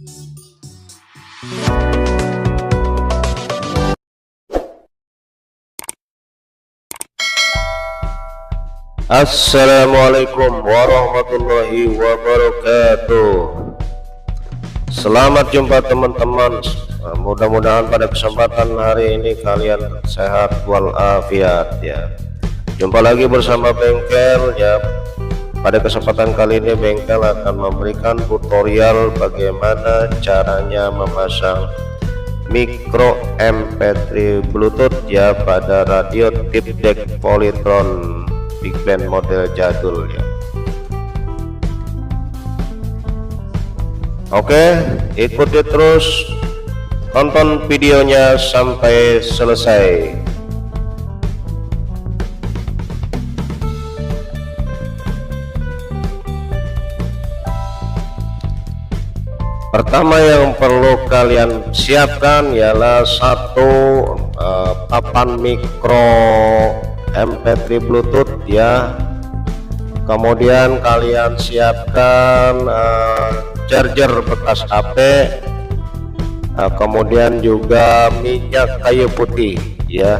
Assalamualaikum warahmatullahi wabarakatuh. Selamat jumpa teman-teman. Mudah-mudahan pada kesempatan hari ini kalian sehat walafiat ya. Jumpa lagi bersama Bengkel ya. Pada kesempatan kali ini Bengkel akan memberikan tutorial bagaimana caranya memasang micro MP3 Bluetooth ya pada radio tip deck Polytron Big Band model jadul ya. Oke, ikuti terus, tonton videonya sampai selesai. Pertama yang perlu kalian siapkan ialah satu papan mikro MP3 Bluetooth ya. Kemudian kalian siapkan charger bekas HP, kemudian juga minyak kayu putih ya.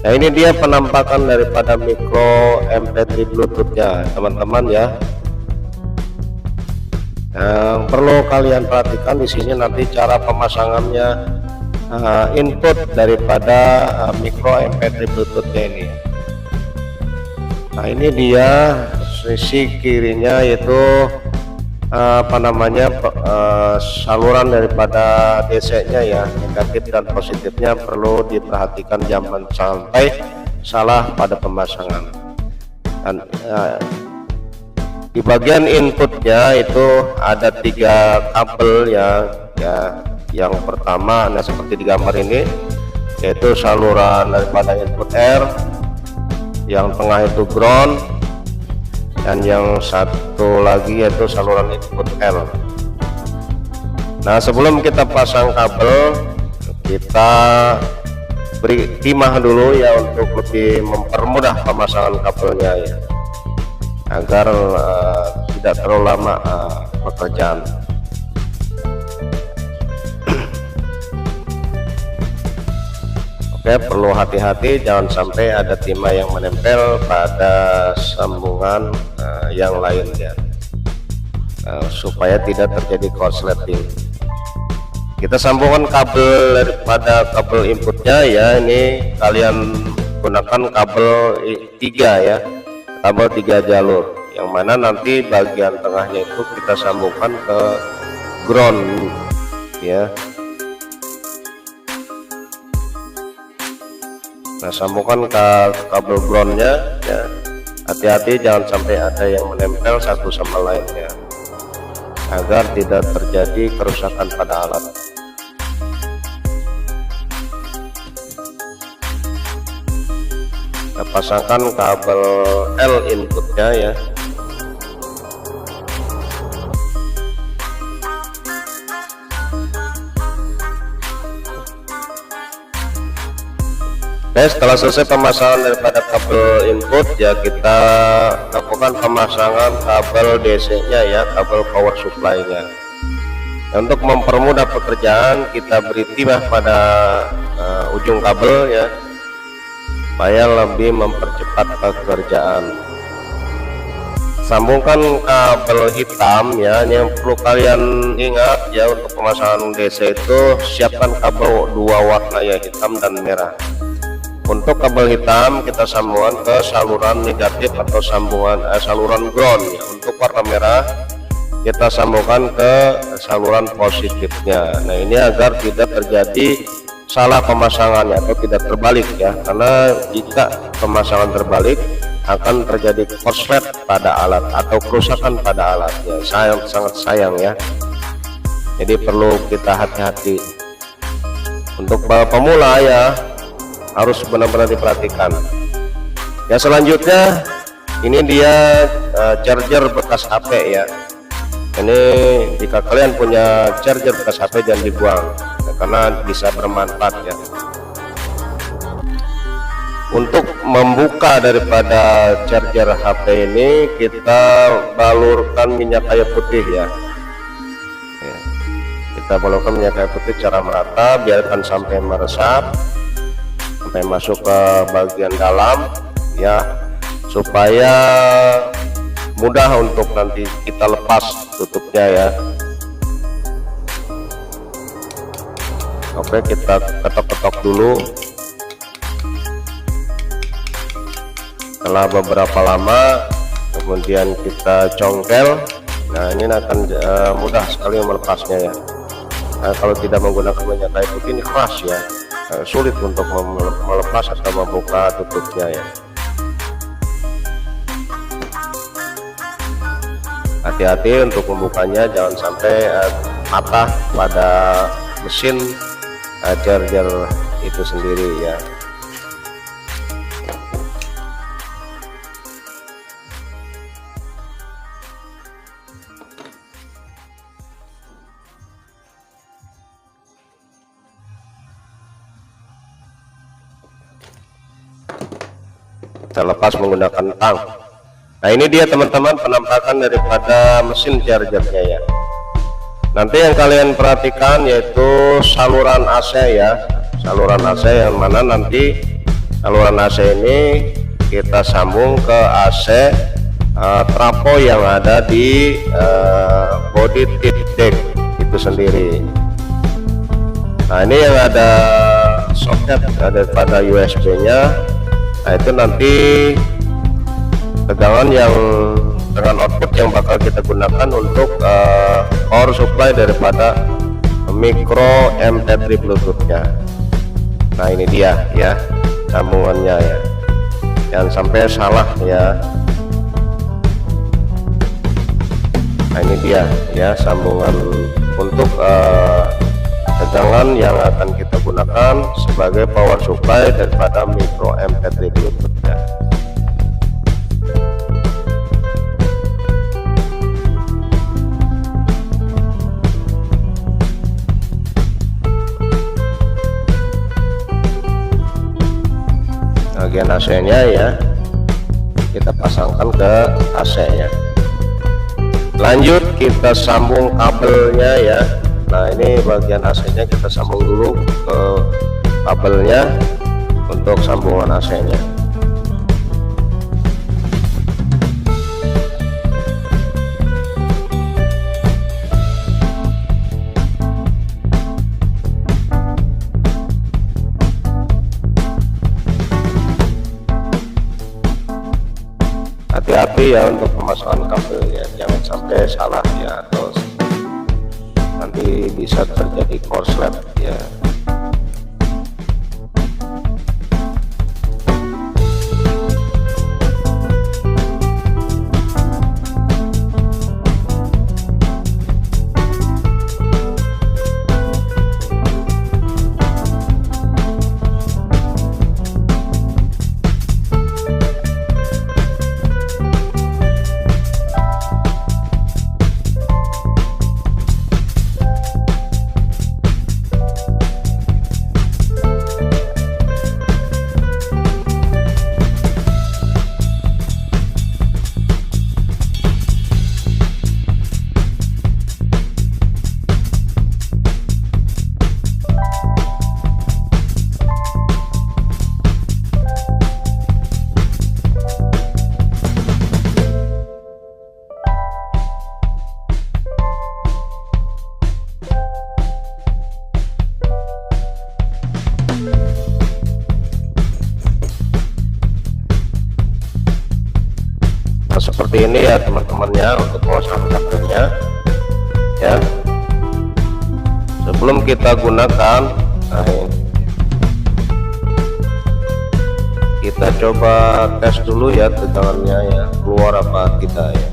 Nah, ini dia penampakan daripada mikro MP3 Bluetooth-nya teman-teman ya. Yang perlu kalian perhatikan di sini nanti cara pemasangannya, input daripada mikro MP3 Bluetooth-nya ini. Nah, ini dia sisi kirinya yaitu saluran daripada DC-nya ya. Negatif dan positifnya perlu diperhatikan, jangan sampai salah pada pemasangan. Dan di bagian inputnya itu ada 3 kabel ya. Yang pertama, nah seperti di gambar ini, yaitu saluran daripada input R, yang tengah itu ground, dan yang satu lagi yaitu saluran input L. Nah, sebelum kita pasang kabel, kita beri timah dulu ya untuk lebih mempermudah pemasangan kabelnya ya, agar tidak terlalu lama pekerjaan. Oke, perlu hati-hati jangan sampai ada timah yang menempel pada sambungan yang lain ya, supaya tidak terjadi korsleting. Kita sambungkan kabel daripada kabel inputnya ya. Ini kalian gunakan kabel 3 ya, kabel 3 jalur, yang mana nanti bagian tengahnya itu kita sambungkan ke ground ya. Nah, sambungkan ke kabel groundnya ya. Hati-hati jangan sampai ada yang menempel satu sama lainnya, agar tidak terjadi kerusakan pada alat. Kita pasangkan kabel L inputnya ya. Oke, setelah selesai pemasangan daripada kabel input ya, kita lakukan pemasangan kabel DC nya ya, kabel power supply nya. Untuk mempermudah pekerjaan, kita beri timah pada ujung kabel ya, supaya lebih mempercepat pekerjaan. Sambungkan kabel hitam ya. Ini yang perlu kalian ingat ya, untuk pemasangan DC itu siapkan kabel 2 warna ya, hitam dan merah. Untuk kabel hitam kita sambungkan ke saluran negatif atau saluran ground ya. Untuk warna merah kita sambungkan ke saluran positifnya. Nah, ini agar tidak terjadi salah pemasangannya atau tidak terbalik ya, karena jika pemasangan terbalik akan terjadi korslet pada alat atau kerusakan pada alat ya. Sangat sayang ya. Jadi perlu kita hati-hati. Untuk pemula ya, harus benar-benar diperhatikan ya. Selanjutnya ini dia charger bekas HP ya. Ini jika kalian punya charger bekas HP jangan dibuang ya, karena bisa bermanfaat ya. Untuk membuka daripada charger HP ini kita balurkan minyak kayu putih ya. kita bolongkan minyak kayu putih secara merata, biarkan sampai meresap, sampai masuk ke bagian dalam ya, supaya mudah untuk nanti kita lepas tutupnya ya. Oke, kita ketok-ketok dulu. Setelah beberapa lama kemudian kita congkel. Nah, ini akan mudah sekali melepasnya ya. Nah, kalau tidak menggunakan minyak kayu putih ini keras ya, sulit untuk melepas atau membuka tutupnya ya. Hati-hati untuk membukanya, jangan sampai patah pada mesin charger itu sendiri ya. Kita lepas menggunakan tang. Nah, ini dia teman-teman penampakan daripada mesin chargernya ya. Nanti yang kalian perhatikan yaitu saluran AC ya, saluran AC yang mana nanti saluran AC ini kita sambung ke AC trafo yang ada di body tip deck itu sendiri. Nah, ini yang ada soket daripada USB nya. Nah, itu nanti tegangan yang dengan output yang bakal kita gunakan untuk power supply daripada micro MP3 Bluetooth-nya. Nah, ini dia ya sambungannya ya, jangan sampai salah ya. Nah, ini dia ya sambungan untuk tegangan yang akan kita gunakan sebagai power supply daripada micro MP3 Bluetooth-nya. Bagian AC-nya ya kita pasangkan ke AC ya. Lanjut kita sambung kabelnya ya. Nah, ini bagian AC-nya kita sambung dulu ke kabelnya untuk sambungan AC-nya. Hati-hati ya untuk pemasangan kabelnya, jangan sampai salah ya, atau nanti bisa terjadi korslet ya. Nah, seperti ini ya teman-temannya untuk pemasangan kabelnya ya. Sebelum kita gunakan, nah ini kita coba tes dulu ya tegangannya ya, keluar apa tidak ya.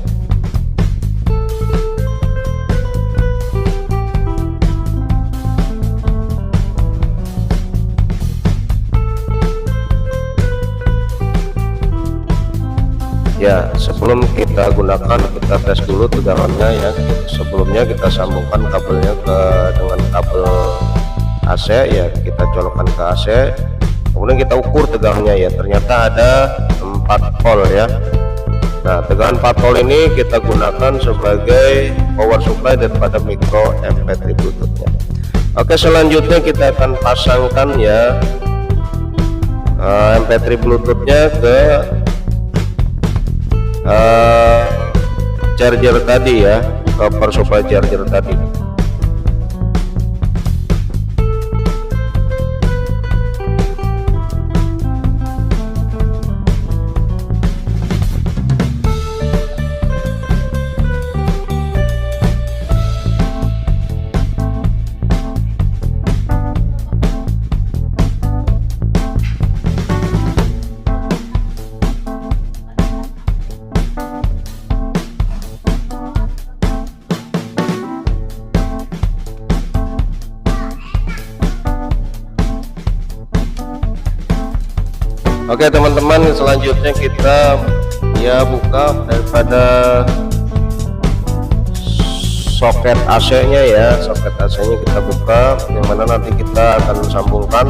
Ya, sebelum kita gunakan kita tes dulu tegangannya ya. Sebelumnya kita sambungkan kabelnya dengan kabel AC ya, kita colokkan ke AC, kemudian kita ukur tegangannya ya. Ternyata ada 4 volt ya. Nah, tegangan 4 volt ini kita gunakan sebagai power supply daripada micro MP3 Bluetooth-nya. Oke, selanjutnya kita akan pasangkan ya MP3 Bluetooth-nya ke charger tadi ya, ke power supply charger tadi. Oke teman-teman, selanjutnya kita ya buka daripada soket AC-nya ya, soket AC-nya kita buka, yang mana nanti kita akan sambungkan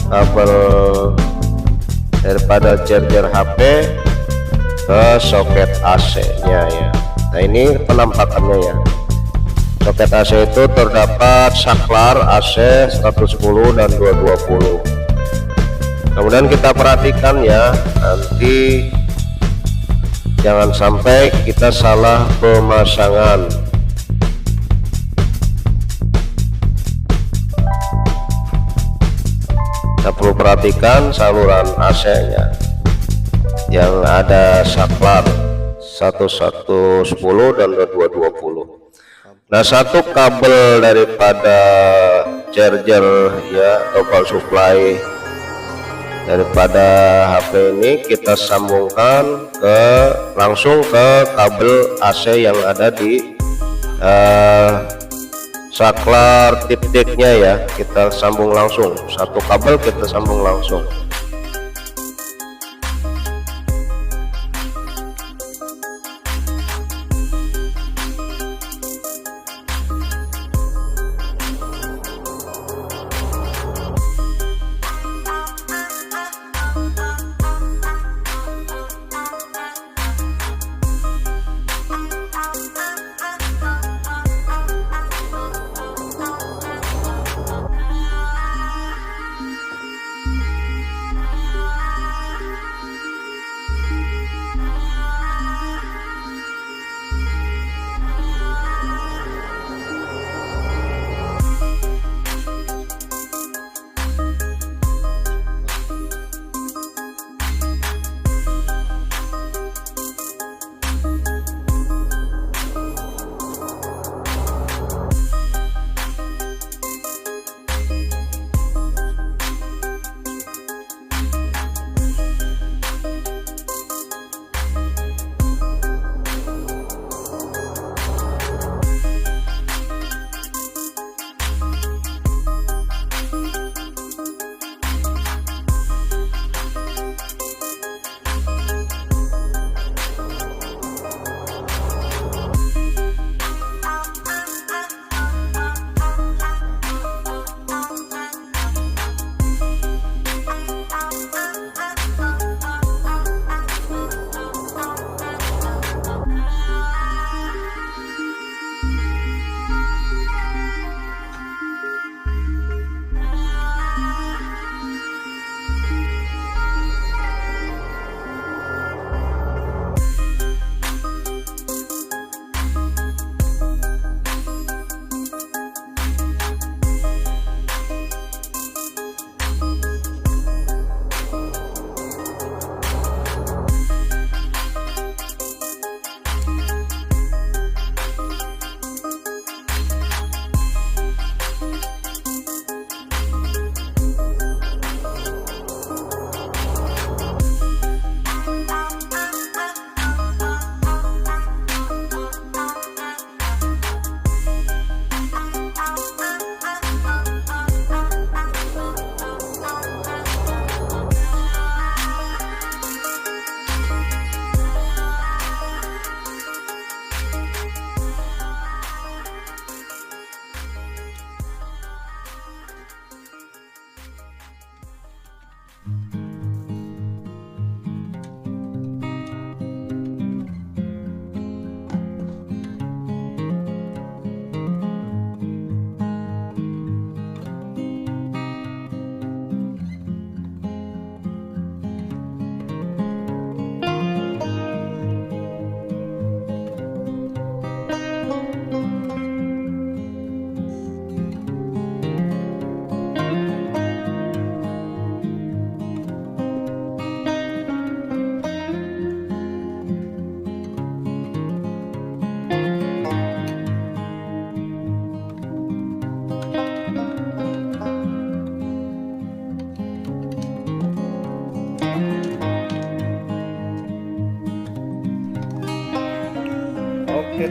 kabel daripada charger HP ke soket AC-nya ya. Nah, ini penampakannya ya. Soket AC itu terdapat saklar AC 110 dan 220. Kemudian kita perhatikan ya, nanti jangan sampai kita salah pemasangan. Kita perlu perhatikan saluran AC-nya yang ada saklar 1110 dan 220. Nah, satu kabel daripada charger ya atau power supply daripada HP ini kita sambungkan langsung ke kabel AC yang ada di saklar tip decknya ya. Kita sambung langsung, satu kabel kita sambung langsung.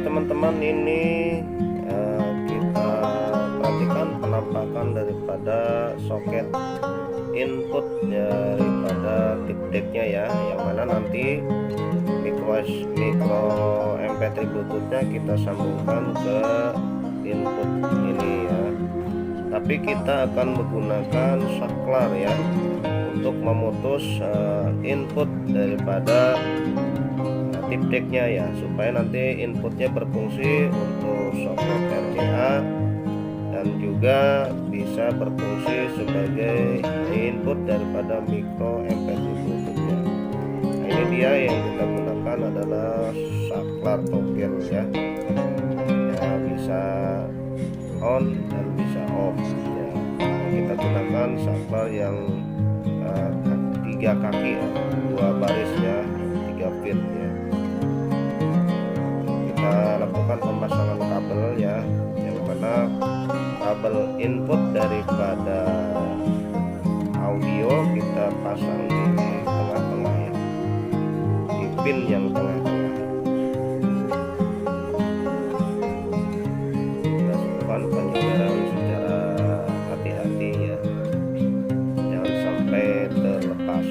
teman-teman, ini kita perhatikan penampakan daripada soket input daripada tip decknya ya, yang mana nanti micro MP3 Bluetoothnya kita sambungkan ke input ini ya. Tapi kita akan menggunakan saklar ya untuk memutus input daripada tip decknya ya, supaya nanti inputnya berfungsi untuk soket RCA dan juga bisa berfungsi sebagai input daripada micro MP3 Bluetoothnya. Nah, ini dia yang kita gunakan adalah saklar toggle ya, bisa on dan bisa off ya. Kita gunakan saklar yang 3 kaki ya, 2 baris ya, 3 pin ya. Kita lakukan pemasangan kabel ya, yang mana kabel input daripada audio kita pasang di tengah-tengah ya, di pin yang tengah-tengah. Kita lakukan penyegaran secara hati-hati ya, jangan sampai terlepas.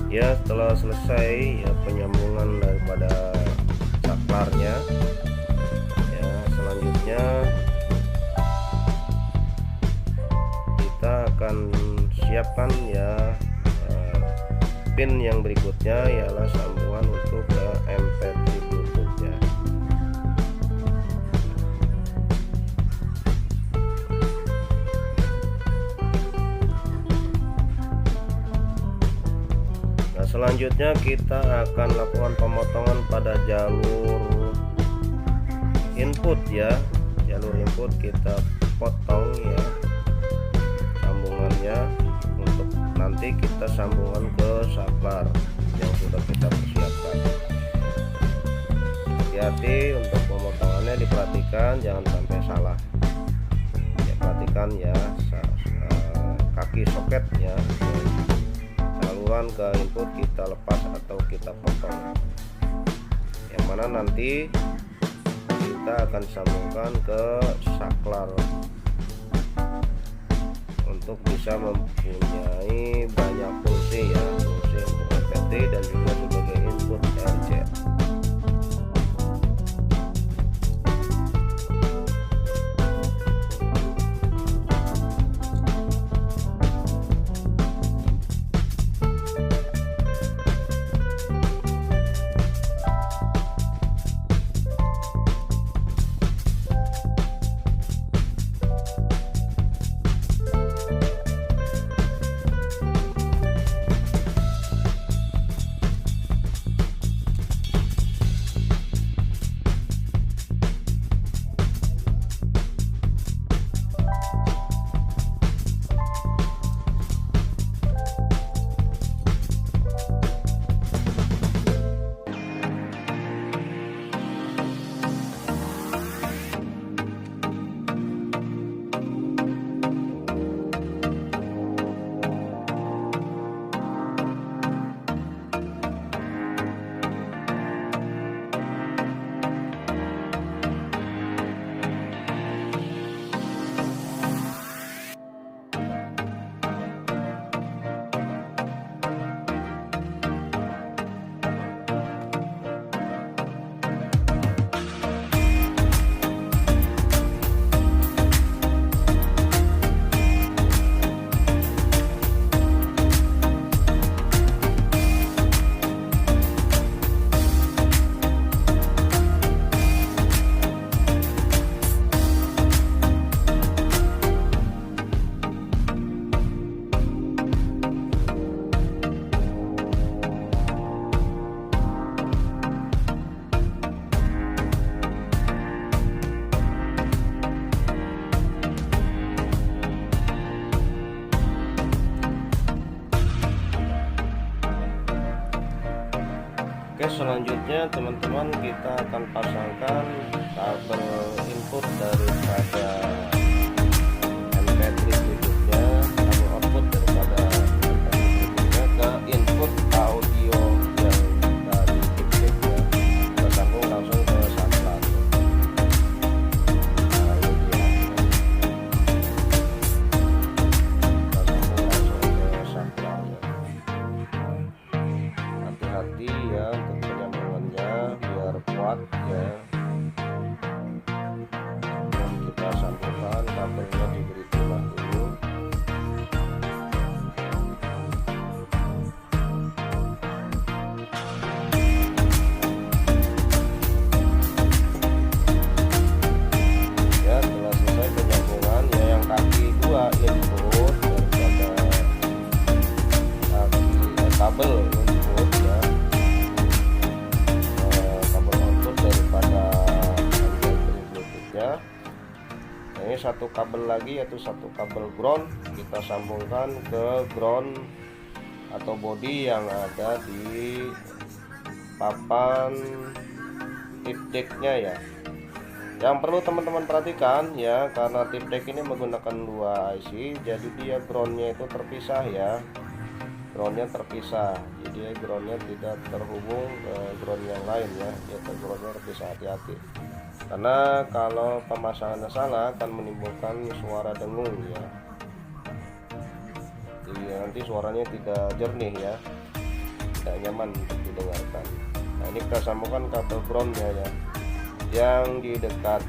Ya, setelah selesai ya penyambungan daripada saklarnya ya, selanjutnya kita akan siapkan ya pin yang berikutnya, ialah sambungan untuk ke MP3 Bluetooth ya. Selanjutnya kita akan lakukan pemotongan pada jalur input ya. Jalur input kita potong ya sambungannya, untuk nanti kita sambungan ke saklar yang sudah kita persiapkan. Hati-hati untuk pemotongannya, diperhatikan jangan sampai salah ya. Perhatikan ya kaki soketnya, saluran ke input kita lepas atau kita potong, yang mana nanti kita akan sambungkan ke saklar untuk bisa mempunyai banyak fungsi ya, fungsi untuk MP3 dan juga sebagai input RCA. selanjutnya teman-teman kita akan pasangkan kabel input daripada MP3 berikutnya, kabel output daripada MP3 berikutnya ke input audio yang dari chipsetnya, kita sambung langsung ke saklar. Nah ini dia, kita sambung langsung ke saklarnya. Hati-hati ya untuk penyambungannya biar kuat ya. Dan kita sambungkan kabelnya, diberi timah dulu. Ya setelah selesai penyambungan ya, yang kaki 2 input daripada kabel input ya, kabel output daripada Bluetooth-nya. Nah, ini satu kabel lagi, yaitu satu kabel ground, kita sambungkan ke ground atau body yang ada di papan tip deck-nya ya. Yang perlu teman-teman perhatikan ya, karena tip deck ini menggunakan 2 IC, jadi dia groundnya itu terpisah ya. Groundnya terpisah, jadi groundnya tidak terhubung ke ground yang lain ya, yaitu groundnya terpisah. Hati-hati, karena kalau pemasangannya salah akan menimbulkan suara dengung ya. Jadi nanti suaranya tidak jernih ya, tidak nyaman untuk didengarkan. Nah ini kita sambungkan kabel groundnya ya, yang di dekat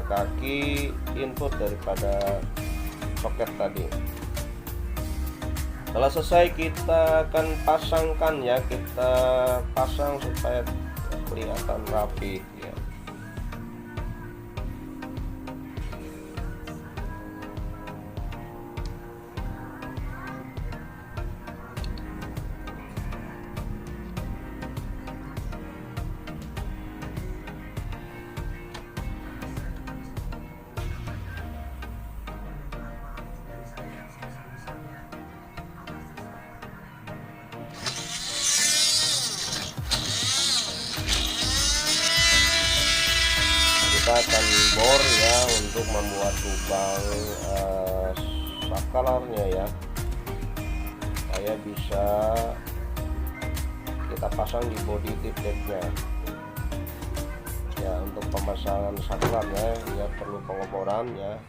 kaki input daripada soket tadi. Setelah selesai kita akan pasangkan ya, kita pasang supaya kelihatan rapi ya. Kita akan bor ya untuk membuat lubang saklarnya ya, supaya bisa kita pasang di body tip deck-nya ya. Untuk pemasangan saklarnya ya perlu pengoboran ya,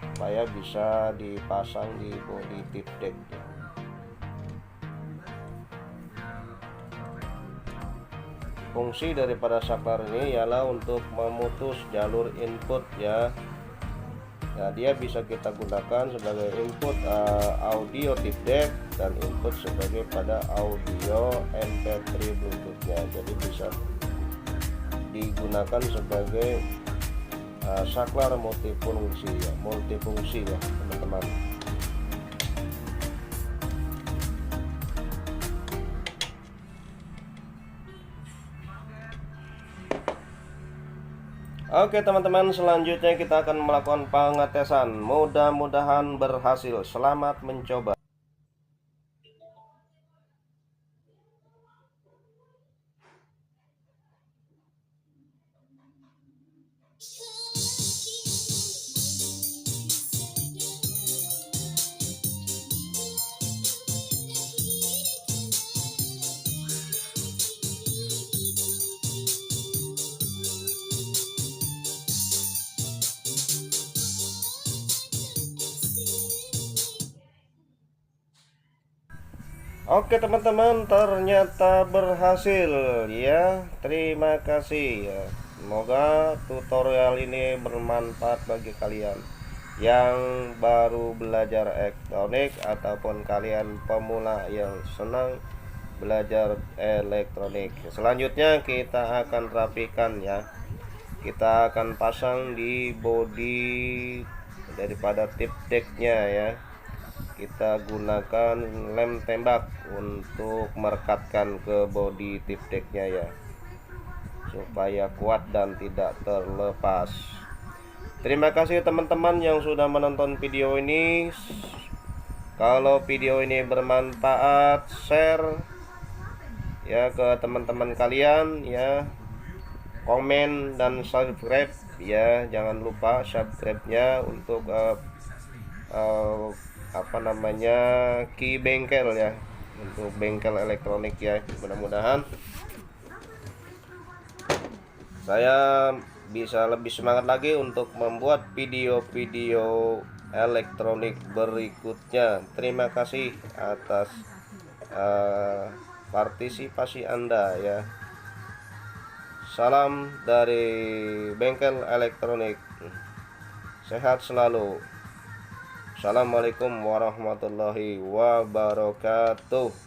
supaya bisa dipasang di body tip deck ya. Fungsi daripada saklar ini ialah untuk memutus jalur input ya. Nah, dia bisa kita gunakan sebagai input audio tip deck dan input sebagai pada audio MP3 Bluetooth-nya. Jadi bisa digunakan sebagai saklar multifungsi ya, teman-teman. Oke teman-teman, selanjutnya kita akan melakukan pengetesan. Mudah-mudahan berhasil. Selamat mencoba. Oke teman-teman, ternyata berhasil ya. Terima kasih ya. Semoga tutorial ini bermanfaat bagi kalian yang baru belajar elektronik ataupun kalian pemula yang senang belajar elektronik. Selanjutnya kita akan rapikan ya. Kita akan pasang di body daripada tip deck-nya ya. Kita gunakan lem tembak untuk merekatkan ke body tip deck-nya ya, supaya kuat dan tidak terlepas. Terima kasih teman-teman yang sudah menonton video ini. Kalau video ini bermanfaat, share ya ke teman-teman kalian ya, komen dan subscribe ya, jangan lupa subscribe-nya untuk uh, apa namanya, Ki Bengkel ya, untuk bengkel elektronik ya. Mudah-mudahan saya bisa lebih semangat lagi untuk membuat video-video elektronik berikutnya. Terima kasih atas partisipasi Anda ya. Salam dari bengkel elektronik. Sehat selalu. Assalamualaikum warahmatullahi wabarakatuh.